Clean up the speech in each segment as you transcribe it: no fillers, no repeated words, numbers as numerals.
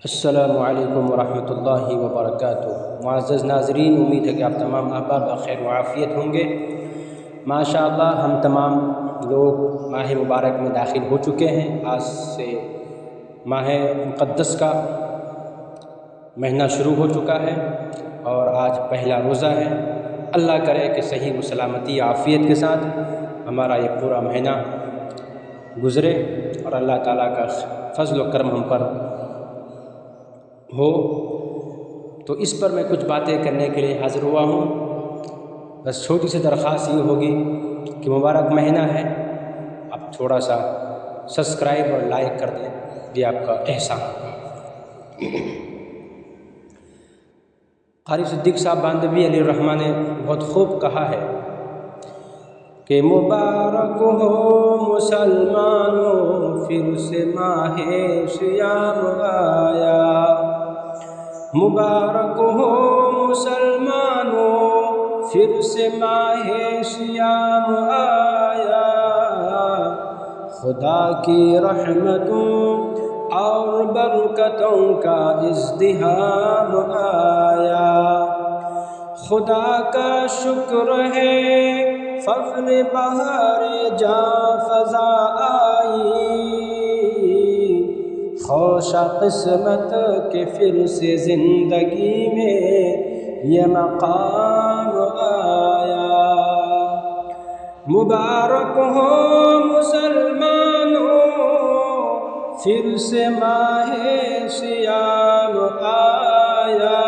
السلام علیکم ورحمۃ اللہ وبرکاتہ۔ معزز ناظرین، امید ہے کہ آپ تمام احباب بخیر و عافیت ہوں گے۔ ماشاءاللہ ہم تمام لوگ ماہ مبارک میں داخل ہو چکے ہیں۔ آج سے ماہ مقدس کا مہینہ شروع ہو چکا ہے اور آج پہلا روزہ ہے۔ اللہ کرے کہ صحیح و سلامتی عافیت کے ساتھ ہمارا یہ پورا مہینہ گزرے اور اللہ تعالیٰ کا فضل و کرم ہم پر ہو۔ تو اس پر میں کچھ باتیں کرنے کے لیے حاضر ہوا ہوں۔ بس چھوٹی سی درخواست یہ ہوگی کہ مبارک مہینہ ہے، آپ تھوڑا سا سبسکرائب اور لائک کر دیں، یہ آپ کا احسان ہوگا۔ قاری صدیق صاحب باندھوی علیہ الرحمہ نے بہت خوب کہا ہے کہ مبارک ہو مسلمانوں پھر سے ماہ صیام آیا، مبارک ہو مسلمانوں پھر سے ماہ صیام آیا، خدا کی رحمتوں اور برکتوں کا ازدحام آیا، خدا کا شکر ہے فضل بہار جاں فضا آئی، خوش قسمت کہ پھر سے زندگی میں یہ مقام آیا، مبارک ہو مسلمانوں پھر سے ماہ صیام آیا،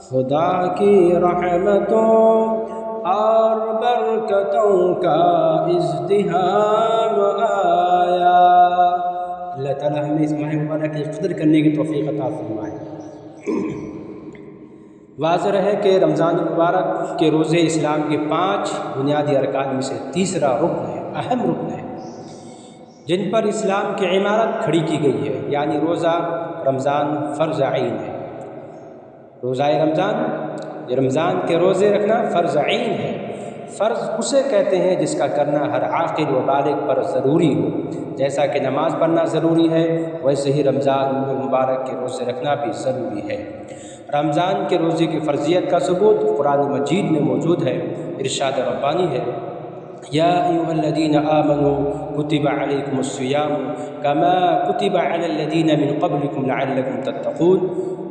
خدا کی رحمتوں اور برکتوں کا ازدحام آیا۔ اللہ تعالی ہمیں اس ماہ مبارک کی قدر کرنے کی توفیق عطا فرمائے۔ واضح ہے کہ رمضان المبارک کے روزے اسلام کے 5 بنیادی ارکان میں سے تیسرا رکن ہے، اہم رکن ہے، جن پر اسلام کی عمارت کھڑی کی گئی ہے، یعنی روزہ رمضان فرض عین ہے۔ روزہ رمضان کے روزے رکھنا فرض عین ہے۔ فرض اسے کہتے ہیں جس کا کرنا ہر عاقل و بالغ پر ضروری ہو، جیسا کہ نماز پڑھنا ضروری ہے ویسے ہی رمضان مبارک کے روزے رکھنا بھی ضروری ہے۔ رمضان کے روزے کی فرضیت کا ثبوت قرآن مجید میں موجود ہے۔ ارشاد ربانی ہے، یا ایھا الذین آمنوا کتب علیکم الصیام کما کتب علی الذین من قبلکم لعلکم تتقون،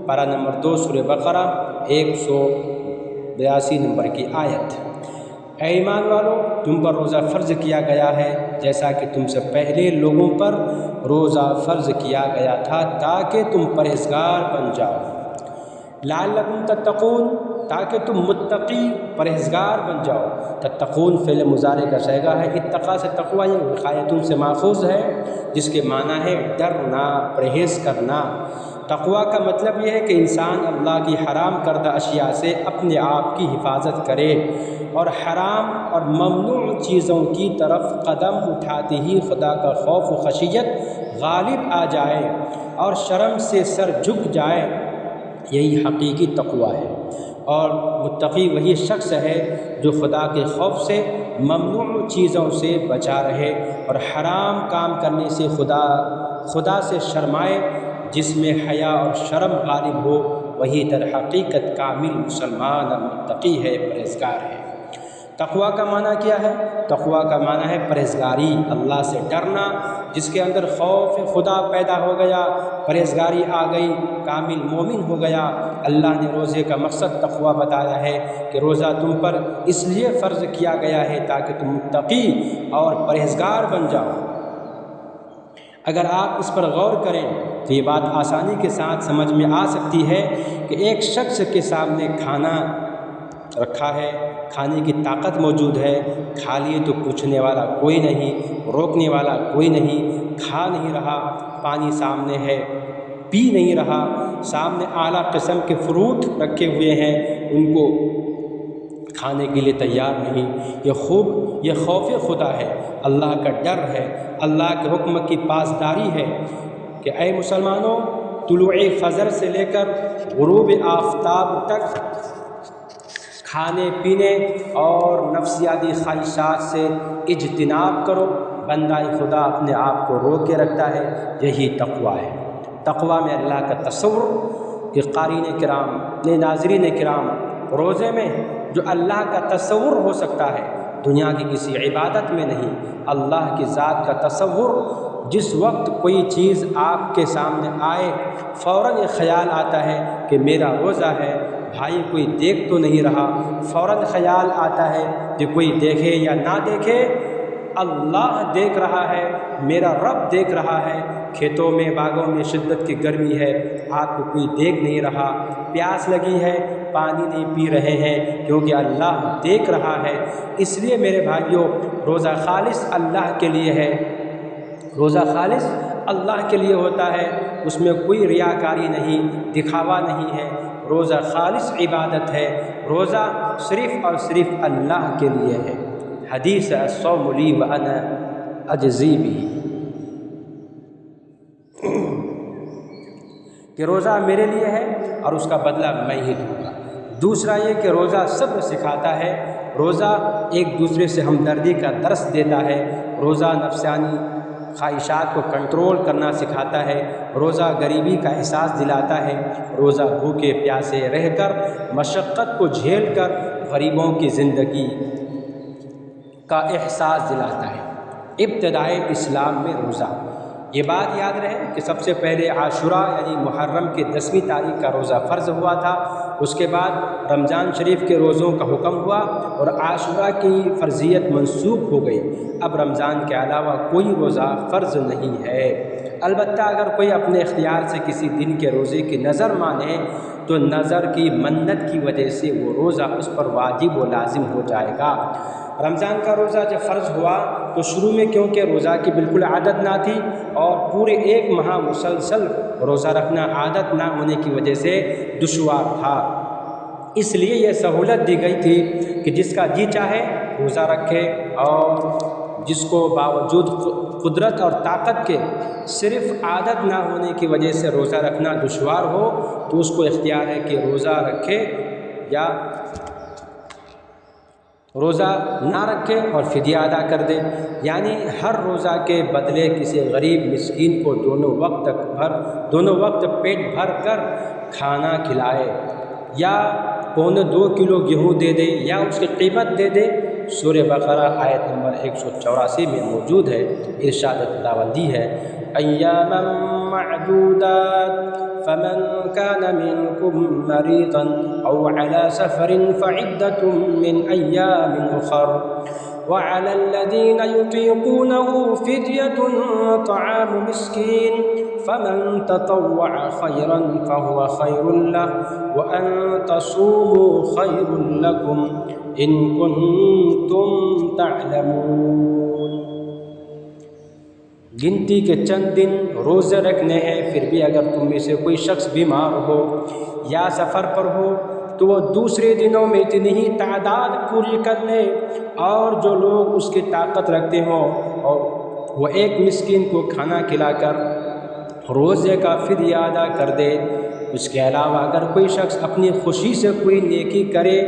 پارہ نمبر 2 سورہ بقرہ 182 نمبر کی آیت۔ اے ایمان والو، تم پر روزہ فرض کیا گیا ہے جیسا کہ تم سے پہلے لوگوں پر روزہ فرض کیا گیا تھا تاکہ تم پرہیزگار بن جاؤ، لعلکم تتقون، تاکہ تم متقی پرہیزگار بن جاؤ۔ تتقون فعل مضارع کا صیغہ ہے۔ اتقا سے تقوی وقایتن سے ماخوذ ہے، جس کے معنی ہے ڈرنا، پرہیز کرنا۔ تقوی کا مطلب یہ ہے کہ انسان اللہ کی حرام کردہ اشیاء سے اپنے آپ کی حفاظت کرے اور حرام اور ممنوع چیزوں کی طرف قدم اٹھاتے ہی خدا کا خوف و خشیت غالب آ جائے اور شرم سے سر جھک جائے، یہی حقیقی تقوی ہے۔ اور متقی وہی شخص ہے جو خدا کے خوف سے ممنوع چیزوں سے بچا رہے اور حرام کام کرنے سے خدا سے شرمائے۔ جس میں حیا اور شرم غالب ہو وہی در حقیقت کامل مسلمان اور متقی ہے، پرہیزگار ہے۔ تقوی کا معنی کیا ہے؟ تقوی کا معنی ہے پرہیزگاری، اللہ سے ڈرنا، جس کے اندر خوف خدا پیدا ہو گیا، پرہیزگاری آ گئی، کامل مومن ہو گیا۔ اللہ نے روزے کا مقصد تقوی بتایا ہے کہ روزہ تم پر اس لیے فرض کیا گیا ہے تاکہ تم متقی اور پرہیزگار بن جاؤ۔ اگر آپ اس پر غور کریں تو یہ بات آسانی کے ساتھ سمجھ میں آ سکتی ہے کہ ایک شخص کے سامنے کھانا رکھا ہے، کھانے کی طاقت موجود ہے، کھا لیے تو پوچھنے والا کوئی نہیں، روکنے والا کوئی نہیں، کھا نہیں رہا، پانی سامنے ہے پی نہیں رہا، سامنے اعلیٰ قسم کے فروٹ رکھے ہوئے ہیں، ان کو کھانے کے لیے تیار نہیں۔ یہ خوف خدا ہے، اللہ کا ڈر ہے، اللہ کے حکم کی پاسداری ہے کہ اے مسلمانوں، طلوع فجر سے لے کر غروب آفتاب تک کھانے پینے اور نفسیاتی خواہشات سے اجتناب کرو، بندہ خدا اپنے آپ کو روک کے رکھتا ہے، یہی تقویٰ ہے۔ تقویٰ میں اللہ کا تصور کہ قارئین کرام ناظرین کرام، روزے میں جو اللہ کا تصور ہو سکتا ہے دنیا کی کسی عبادت میں نہیں، اللہ کی ذات کا تصور۔ جس وقت کوئی چیز آپ کے سامنے آئے فوراً یہ خیال آتا ہے کہ میرا روزہ ہے، بھائی کوئی دیکھ تو نہیں رہا، فوراً خیال آتا ہے کہ کوئی دیکھے یا نہ دیکھے، اللہ دیکھ رہا ہے، میرا رب دیکھ رہا ہے۔ کھیتوں میں باغوں میں شدت کی گرمی ہے، آپ کو کوئی دیکھ نہیں رہا، پیاس لگی ہے، پانی نہیں پی رہے ہیں کیونکہ اللہ دیکھ رہا ہے۔ اس لیے میرے بھائیوں، روزہ خالص اللہ کے لیے ہے، روزہ خالص اللہ کے لیے ہوتا ہے، اس میں کوئی ریاکاری نہیں، دکھاوا نہیں ہے، روزہ خالص عبادت ہے، روزہ صرف اور صرف اللہ کے لیے ہے۔ حدیث الصوم لی وانا اجزی بہ، کہ روزہ میرے لیے ہے اور اس کا بدلہ میں ہی دوں گا۔ دوسرا یہ کہ روزہ صبر سکھاتا ہے، روزہ ایک دوسرے سے ہمدردی کا درس دیتا ہے، روزہ نفسانی خواہشات کو کنٹرول کرنا سکھاتا ہے، روزہ غریبی کا احساس دلاتا ہے، روزہ بھوکے پیاسے رہ کر مشقت کو جھیل کر غریبوں کی زندگی کا احساس دلاتا ہے۔ ابتدائے اسلام میں روزہ، یہ بات یاد رہے کہ سب سے پہلے عاشوراء یعنی محرم کے 10ویں تاریخ کا روزہ فرض ہوا تھا، اس کے بعد رمضان شریف کے روزوں کا حکم ہوا اور عاشوراء کی فرضیت منسوخ ہو گئی۔ اب رمضان کے علاوہ کوئی روزہ فرض نہیں ہے، البتہ اگر کوئی اپنے اختیار سے کسی دن کے روزے کی نظر مانے تو نظر کی منت کی وجہ سے وہ روزہ اس پر واجب و لازم ہو جائے گا۔ رمضان کا روزہ جب فرض ہوا تو شروع میں کیونکہ روزہ کی بالکل عادت نہ تھی اور پورے ایک ماہ مسلسل روزہ رکھنا عادت نہ ہونے کی وجہ سے دشوار تھا، اس لیے یہ سہولت دی گئی تھی کہ جس کا جی چاہے روزہ رکھے، اور جس کو باوجود قدرت اور طاقت کے صرف عادت نہ ہونے کی وجہ سے روزہ رکھنا دشوار ہو تو اس کو اختیار ہے کہ روزہ رکھے یا روزہ نہ رکھے اور فدیہ ادا کر دے، یعنی ہر روزہ کے بدلے کسی غریب مسکین کو دونوں وقت پیٹ بھر کر کھانا کھلائے، یا 2.25 کلو گیہوں دے دے یا اس کی قیمت دے دے۔ سورہ بقرہ آیت نمبر 184 میں موجود ہے، ارشاد خداوندی ہے ایاما معدودات فمن كان منكم مريضا أو على سفر فعدة من أيام أخر وعلى الذين يطيقونه فدية طعام مسكين فمن تطوع خيرا فهو خير له وأن تصوموا خير لكم إن كنتم تعلمون۔ گنتی کے چند دن روزے رکھنے ہیں، پھر بھی اگر تم میں سے کوئی شخص بیمار ہو یا سفر پر ہو تو وہ دوسرے دنوں میں اتنی ہی تعداد پوری کر لے، اور جو لوگ اس کی طاقت رکھتے ہوں اور وہ ایک مسکین کو کھانا کھلا کر روزے کا فدیہ ادا کر دے۔ اس کے علاوہ اگر کوئی شخص اپنی خوشی سے کوئی نیکی کرے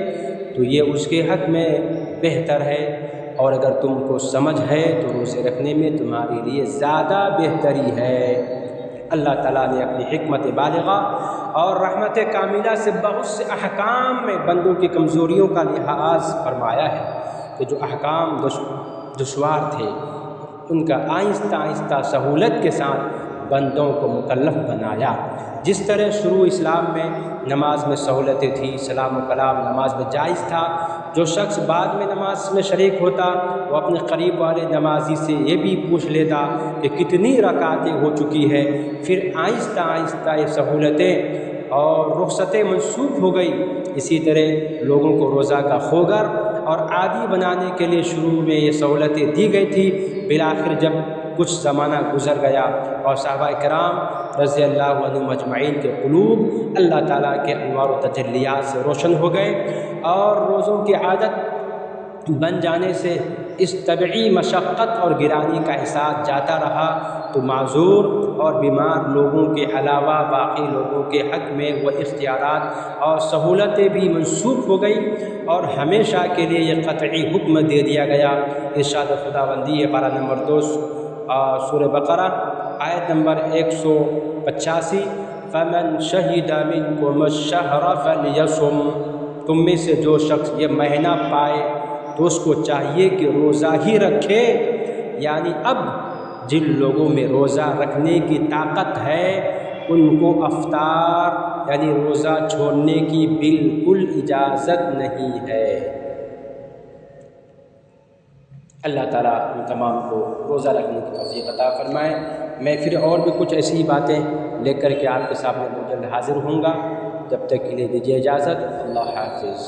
تو یہ اس کے حق میں بہتر ہے، اور اگر تم کو سمجھ ہے تو روزے رکھنے میں تمہارے لیے زیادہ بہتری ہے۔ اللہ تعالیٰ نے اپنی حکمت بالغہ اور رحمت کاملہ سے بہت سے احکام میں بندوں کی کمزوریوں کا لحاظ فرمایا ہے کہ جو احکام دشوار تھے ان کا آہستہ آہستہ سہولت کے ساتھ بندوں کو مکلف بنایا۔ جس طرح شروع اسلام میں نماز میں سہولتیں تھیں، سلام و کلام نماز میں جائز تھا، جو شخص بعد میں نماز میں شریک ہوتا وہ اپنے قریب والے نمازی سے یہ بھی پوچھ لیتا کہ کتنی رکعتیں ہو چکی ہے۔ پھر آہستہ آہستہ یہ سہولتیں اور رخصتیں منسوخ ہو گئی۔ اسی طرح لوگوں کو روزہ کا خوگر اور عادی بنانے کے لیے شروع میں یہ سہولتیں دی گئی تھی، بالآخر جب کچھ زمانہ گزر گیا اور صحابہ کرام رضی اللہ عنہم اجمعین کے قلوب اللہ تعالیٰ کے انوار و تجلیات سے روشن ہو گئے، اور روزوں کی عادت بن جانے سے اس طبعی مشقت اور گرانی کا احساس جاتا رہا تو معذور اور بیمار لوگوں کے علاوہ باقی لوگوں کے حق میں وہ اختیارات اور سہولتیں بھی منسوخ ہو گئی اور ہمیشہ کے لیے یہ قطعی حکم دے دیا گیا۔ ارشاد خداوندی ہے پارہ نمبر 2 سورہ بقرہ آیت نمبر 185، فَمَنْ شَهِدَ مِنْكُمُ الشَّهْرَ فَلْيَصُمْ، تم میں سے جو شخص یہ مہینہ پائے تو اس کو چاہیے کہ روزہ ہی رکھے۔ یعنی اب جن لوگوں میں روزہ رکھنے کی طاقت ہے ان کو افطار یعنی روزہ چھوڑنے کی بالکل اجازت نہیں ہے۔ اللہ تعالیٰ ہم تمام کو روزہ رکھنے کی توفیق عطا فرمائے۔ میں پھر اور بھی کچھ ایسی باتیں لے کر کے آپ کے سامنے جلد حاضر ہوں گا، جب تک کے لیے دیجیے اجازت۔ اللہ حافظ۔